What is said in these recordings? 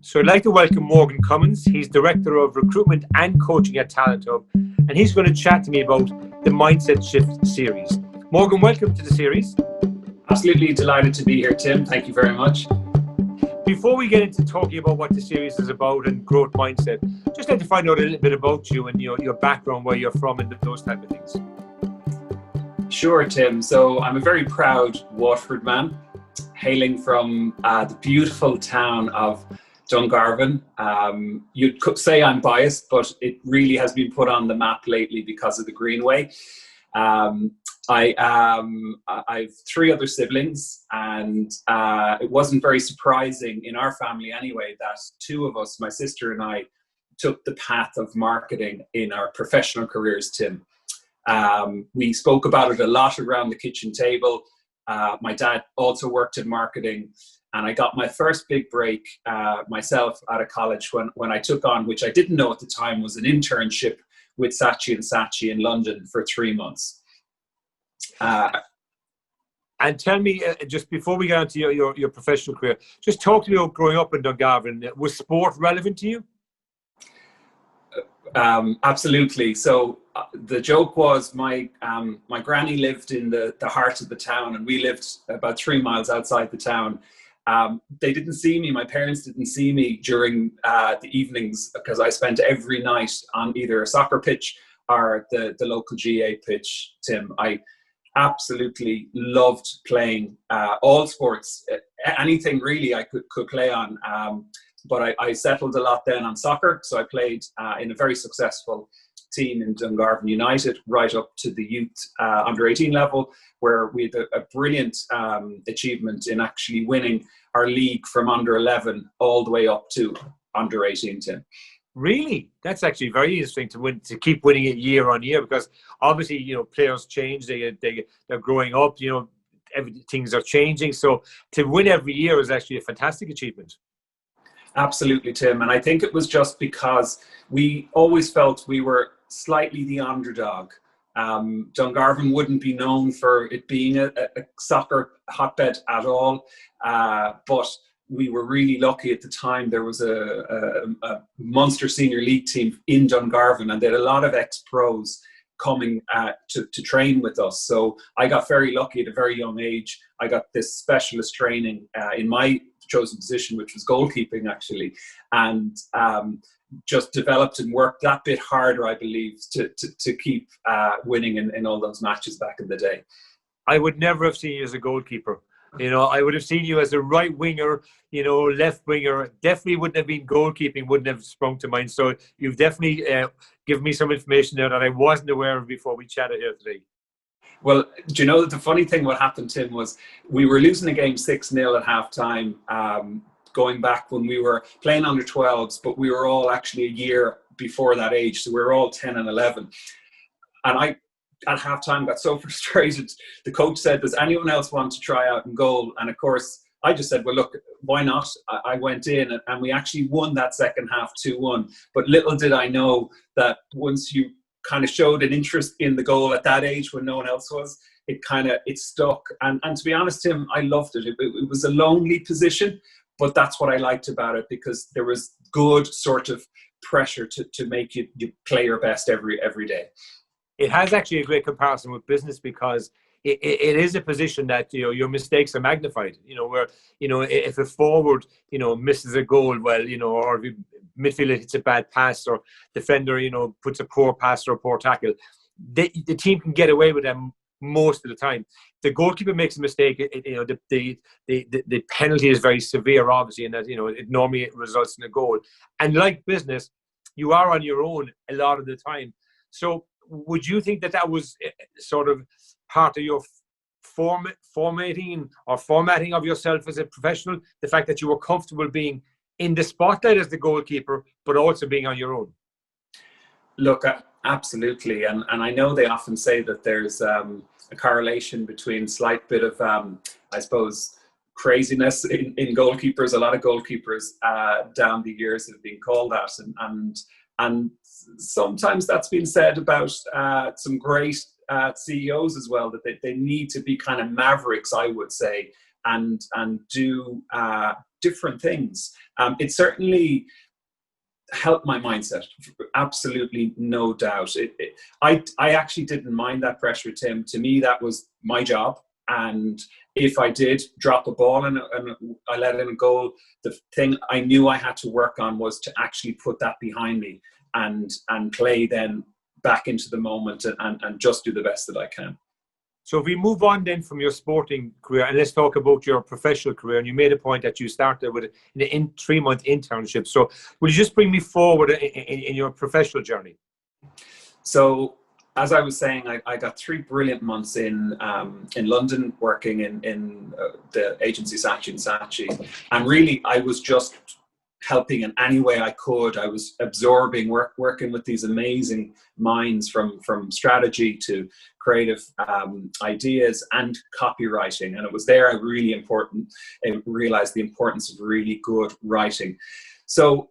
So I'd like to welcome Morgan Cummins. He's Director of Recruitment and Coaching at TalentHub, and he's going to chat to me about the Mindset Shift series. Morgan, welcome to the series. Absolutely delighted to be here, Tim. Thank you very much. Before we get into talking about what the series is about and growth mindset, just like to find out a little bit about you and your background, where you're from and those type of things. Sure, Tim. So I'm a very proud Waterford man, hailing from the beautiful town of Dungarvan. You could say I'm biased, but it really has been put on the map lately because of the Greenway. I've three other siblings, and it wasn't very surprising in our family anyway that two of us, my sister and I, took the path of marketing in our professional careers, Tim. We spoke about it a lot around the kitchen table. My dad also worked in marketing, and I got my first big break myself out of college when I took on, which I didn't know at the time, was an internship with Saatchi & Saatchi in London for 3 months. And tell me, just before we get on to your professional career, just talk to me about growing up in Dungarvan. Was sport relevant to you? Absolutely. So the joke was my granny lived in the heart of the town, and we lived about 3 miles outside the town. They didn't see me. My parents didn't see me during the evenings because I spent every night on either a soccer pitch or the local GA pitch, Tim. I absolutely loved playing all sports, anything really I could play on. But I settled a lot then on soccer. So I played in a very successful team in Dungarvan United, right up to the youth under 18 level, where we had a brilliant achievement in actually winning our league from under 11 all the way up to under 18, Tim. Really? That's actually very interesting to keep winning it year on year, because obviously, players change, they're growing up, things are changing. So to win every year is actually a fantastic achievement. Absolutely, Tim. And I think it was just because we always felt we were slightly the underdog. Dungarvan wouldn't be known for it being a soccer hotbed at all. But we were really lucky at the time. There was a Munster Senior League team in Dungarvan, and they had a lot of ex-pros coming to train with us. So I got very lucky at a very young age. I got this specialist training in my chosen position, which was goalkeeping actually, and just developed and worked that bit harder, I believe, to keep winning in all those matches back in the day. I would never have seen you as a goalkeeper. I would have seen you as a right winger, left winger. Definitely wouldn't have been goalkeeping, wouldn't have sprung to mind. So you've definitely given me some information there that I wasn't aware of before we chatted here today. Well, do you know that the funny thing what happened, Tim, was we were losing the game 6-0 at halftime, going back when we were playing under 12s, but we were all actually a year before that age. So we were all 10 and 11. And I, at halftime, got so frustrated. The coach said, does anyone else want to try out in goal? And of course, I just said, well, look, why not? I went in and we actually won that second half 2-1. But little did I know that once you kind of showed an interest in the goal at that age when no one else was, it stuck. And to be honest, Tim, I loved it. It was a lonely position, but that's what I liked about it, because there was good sort of pressure to make you play your best every day. It has actually a great comparison with business, because it is a position that your mistakes are magnified. Where if a forward misses a goal, well, or if midfielder hits a bad pass, or defender puts a poor pass or a poor tackle, the team can get away with them most of the time. The goalkeeper makes a mistake, the penalty is very severe, obviously, and that it normally results in a goal. And like business, you are on your own a lot of the time. So would you think that was sort of part of your formatting of yourself as a professional, the fact that you were comfortable being in the spotlight as the goalkeeper, but also being on your own? Look, absolutely. And I know they often say that there's a correlation between slight bit of, I suppose, craziness in goalkeepers. A lot of goalkeepers down the years have been called that. And sometimes that's been said about some great CEOs as well, that they need to be kind of mavericks, I would say, and do different things. It certainly helped my mindset, absolutely no doubt. I actually didn't mind that pressure, Tim. To me, that was my job. And if I did drop a ball and I let in a goal, the thing I knew I had to work on was to actually put that behind me and play then back into the moment and just do the best that I can. So if we move on then from your sporting career, and let's talk about your professional career, and you made a point that you started with an 3-month internship. So will you just bring me forward in your professional journey? So as I was saying, I got 3 brilliant months in London working in the agency Saatchi & Saatchi. And really, I was just helping in any way I could. I was absorbing, working with these amazing minds from strategy to creative ideas and copywriting. And it was there I realized the importance of really good writing. So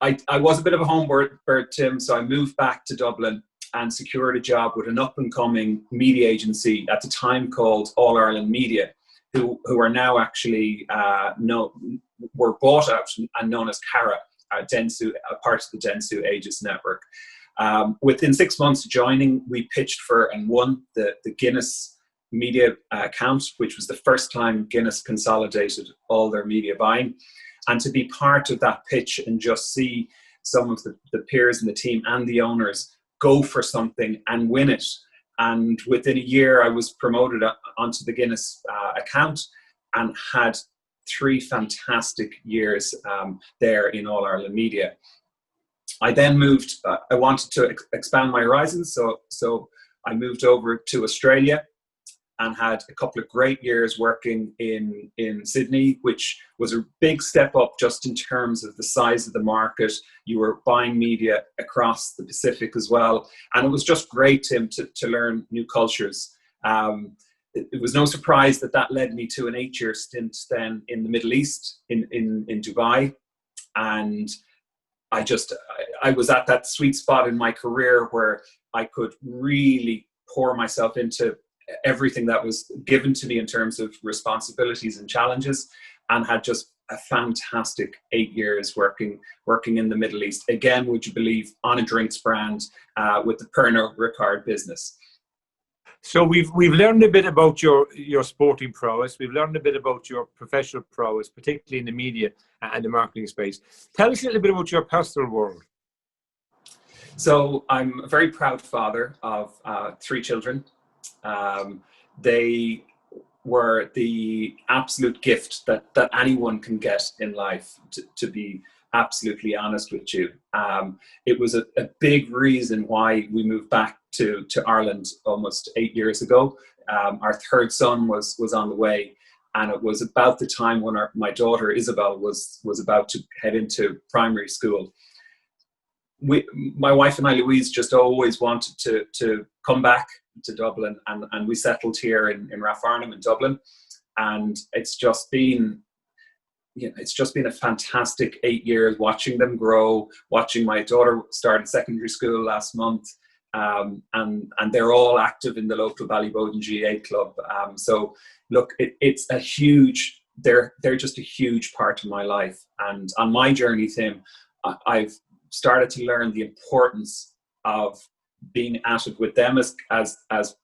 I was a bit of a home bird, Tim, so I moved back to Dublin and secured a job with an up-and-coming media agency at the time called All Ireland Media, who are now actually were bought out and known as Cara, Dentsu, a part of the Dentsu Aegis network. Within 6 months of joining, we pitched for and won the Guinness media account, which was the first time Guinness consolidated all their media buying. And to be part of that pitch and just see some of the peers in the team and the owners go for something and win it. And within a year, I was promoted onto the Guinness account and had 3 fantastic years there in All Ireland Media. I then moved, I wanted to expand my horizons, so I moved over to Australia and had a couple of great years working in Sydney, which was a big step up just in terms of the size of the market. You were buying media across the Pacific as well. And it was just great, Tim, to learn new cultures. It was no surprise that led me to an 8-year stint then in the Middle East, in Dubai. And I was at that sweet spot in my career where I could really pour myself into everything that was given to me in terms of responsibilities and challenges, and had just a fantastic 8 years working in the Middle East. Again, would you believe, on a drinks brand with the Pernod Ricard business. So we've learned a bit about your sporting prowess. We've learned a bit about your professional prowess, particularly in the media and the marketing space. Tell us a little bit about your personal world. So I'm a very proud father of 3 children. They were the absolute gift that anyone can get in life, to be absolutely honest with you. It was a big reason why we moved back to Ireland almost 8 years ago. Our 3rd son was on the way, and it was about the time when my daughter Isabel was about to head into primary school. My wife and I, Louise, just always wanted to come back to Dublin, and we settled here in Rathfarnham in Dublin. And it's just been a fantastic 8 years watching them grow, watching my daughter started secondary school last month, and they're all active in the local Ballyboden GA club. So look, it's a huge, they're just a huge part of my life. And on my journey, Tim, I've started to learn the importance of being at it with them as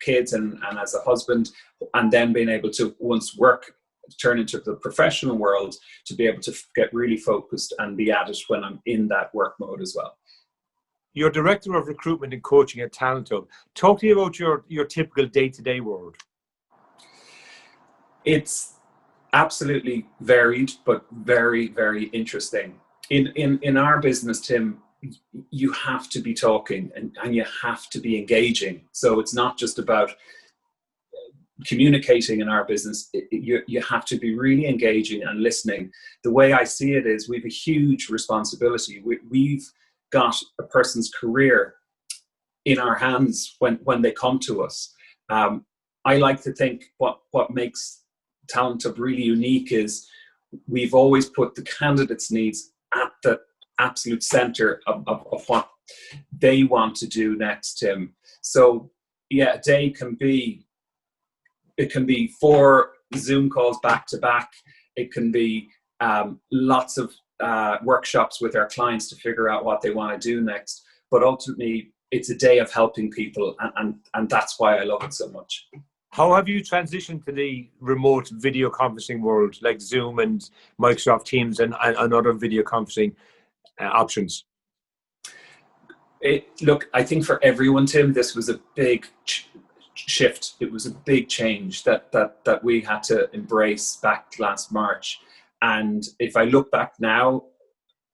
kids and as a husband, and then being able to, once work turn into the professional world, to be able to get really focused and be at it when I'm in that work mode as well. You're Director of Recruitment and Coaching at TalentHub. Talk to me about your typical day-to-day world. It's absolutely varied, but very, very interesting. In our business, Tim, you have to be talking and you have to be engaging. So it's not just about communicating in our business. You have to be really engaging and listening. The way I see it is, we have a huge responsibility. We've got a person's career in our hands when they come to us. I like to think what makes TalentHub really unique is we've always put the candidate's needs at the absolute center of what they want to do next, Tim. So yeah, a day can be 4 Zoom calls back to back. It can be lots of workshops with our clients to figure out what they want to do next. But ultimately, it's a day of helping people, and that's why I love it so much. How have you transitioned to the remote video conferencing world, like Zoom and Microsoft Teams and other video conferencing options? Look, I think for everyone, Tim, this was a big shift. It was a big change that we had to embrace back last March. And if I look back now,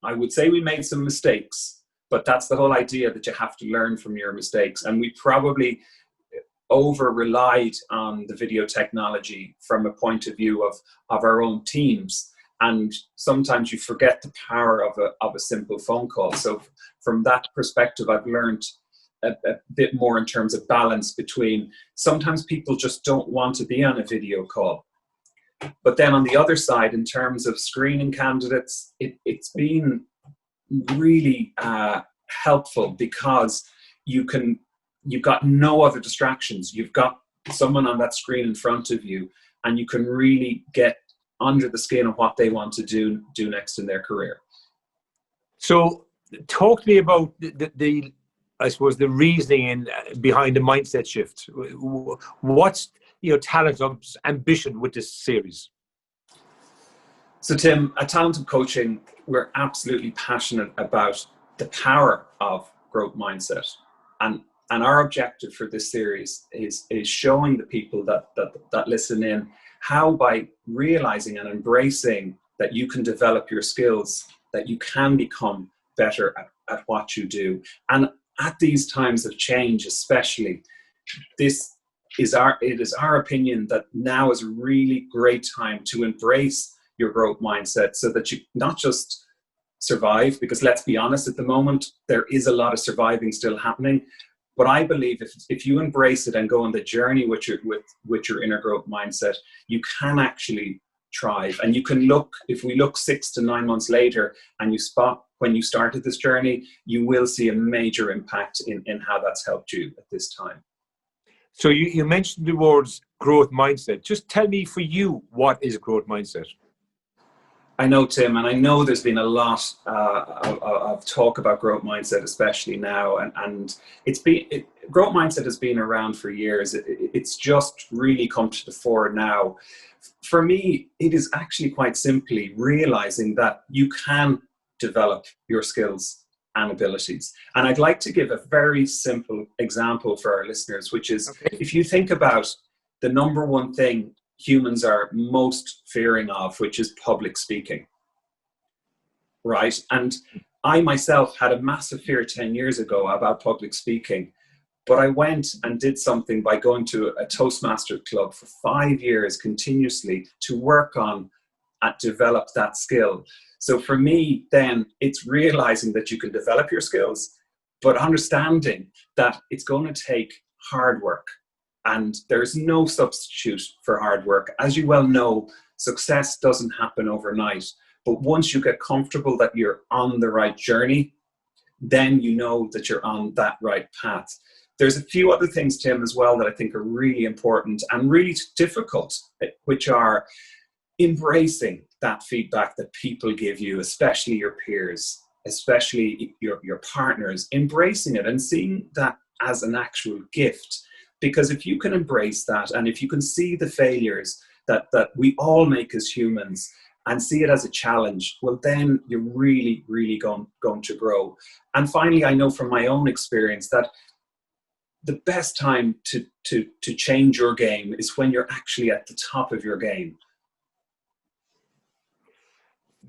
I would say we made some mistakes, but that's the whole idea, that you have to learn from your mistakes. And we probably over-relied on the video technology from a point of view of our own teams. And sometimes you forget the power of a simple phone call. So from that perspective, I've learned a bit more in terms of balance between, sometimes people just don't want to be on a video call. But then on the other side, in terms of screening candidates, it's been really helpful, because you've got no other distractions. You've got someone on that screen in front of you, and you can really get under the skin of what they want to do next in their career. So talk to me about the I suppose the reasoning behind the mindset shift. What's TalentHub's ambition with this series? So Tim, at TalentHub Coaching, we're absolutely passionate about the power of growth mindset, and our objective for this series is showing the people that listen in how, by realizing and embracing that you can develop your skills, that you can become better at what you do. And at these times of change, especially, it is our opinion that now is a really great time to embrace your growth mindset, so that you not just survive, because let's be honest, at the moment, there is a lot of surviving still happening. But I believe if you embrace it and go on the journey with your inner growth mindset, you can actually thrive. And you can look, if we look 6 to 9 months later and you spot when you started this journey, you will see a major impact in how that's helped you at this time. So you mentioned the words growth mindset. Just tell me, for you, what is growth mindset? I know, Tim, and I know there's been a lot of talk about growth mindset, especially now, and growth mindset has been around for years. It's just really come to the fore now. For me, it is actually quite simply realizing that you can develop your skills and abilities. And I'd like to give a very simple example for our listeners, which is, if you think about the number one thing humans are most fearing of, which is public speaking, right? And I myself had a massive fear 10 years ago about public speaking, but I went and did something by going to a Toastmaster club for 5 years continuously to work on and develop that skill. So for me, then, it's realizing that you can develop your skills, but understanding that it's going to take hard work. And there's no substitute for hard work. As you well know, success doesn't happen overnight. But once you get comfortable that you're on the right journey, then you know that you're on that right path. There's a few other things, Tim, as well, that I think are really important and really difficult, which are embracing that feedback that people give you, especially your peers, especially your partners, embracing it and seeing that as an actual gift. Because if you can embrace that, and if you can see the failures that we all make as humans and see it as a challenge, well, then you're really, really going to grow. And finally, I know from my own experience that the best time to change your game is when you're actually at the top of your game.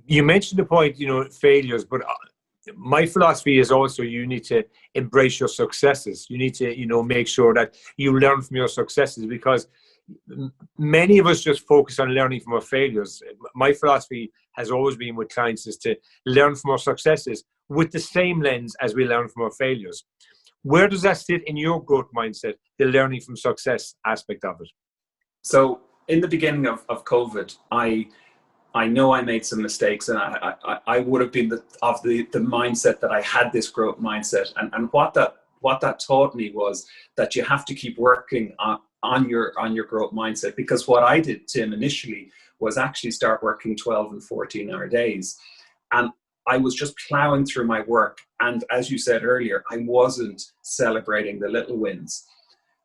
You mentioned the point, failures, but my philosophy is also you need to embrace your successes. You need to, make sure that you learn from your successes, because many of us just focus on learning from our failures. My philosophy has always been with clients is to learn from our successes with the same lens as we learn from our failures. Where does that sit in your growth mindset, the learning from success aspect of it? So in the beginning of COVID, I know I made some mistakes, and I would have been of the mindset that I had this growth mindset. And what that what that taught me was that you have to keep working on your growth mindset, because what I did, Tim, initially was actually start working 12 and 14-hour days. And I was just plowing through my work. And as you said earlier, I wasn't celebrating the little wins.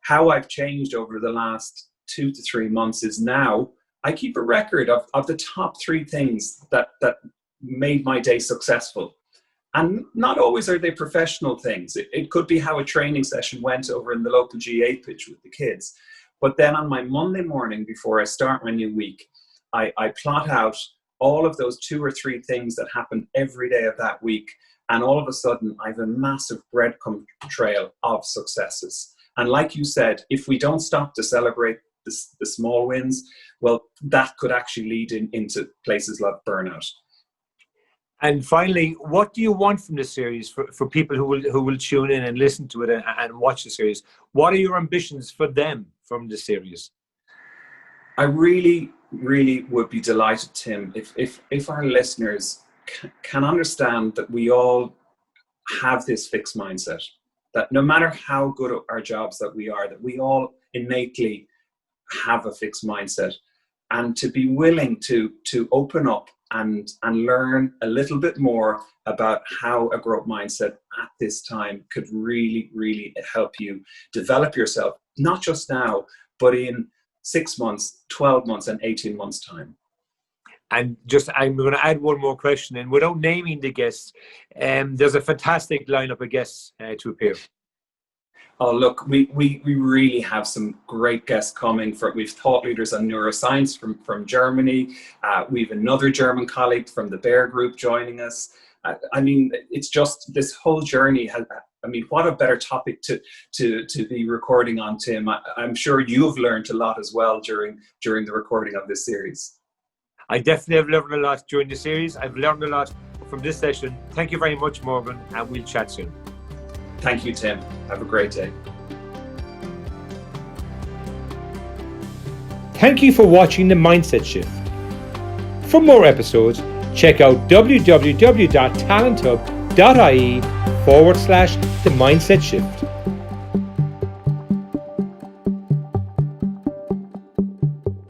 How I've changed over the last 2 to 3 months is now I keep a record of the top 3 things that made my day successful. And not always are they professional things. It could be how a training session went over in the local GA pitch with the kids. But then on my Monday morning, before I start my new week, I plot out all of those 2 or 3 things that happen every day of that week. And all of a sudden, I have a massive breadcrumb trail of successes. And like you said, if we don't stop to celebrate the small wins, well, that could actually lead into places like burnout. And finally, what do you want from the series for people who will tune in and listen to it and watch the series? What are your ambitions for them from the series? I really, really would be delighted, Tim, if our listeners can understand that we all have this fixed mindset, that no matter how good at our jobs that we are, that we all innately have a fixed mindset, and to be willing to open up and learn a little bit more about how a growth mindset at this time could really, really help you develop yourself, not just now, but in 6 months, 12 months, and 18 months' time. And I'm going to add one more question, and without naming the guests, there's a fantastic lineup of guests to appear. Oh, look, we really have some great guests coming. We've thought leaders on neuroscience from Germany. We've another German colleague from the Bear Group joining us. I mean, it's just this whole journey has. I mean, what a better topic to be recording on, Tim. I'm sure you've learned a lot as well during the recording of this series. I definitely have learned a lot during the series. I've learned a lot from this session. Thank you very much, Morgan, and we'll chat soon. Thank you, Tim. Have a great day. Thank you for watching The Mindset Shift. For more episodes, check out www.talenthub.ie/The Mindset Shift.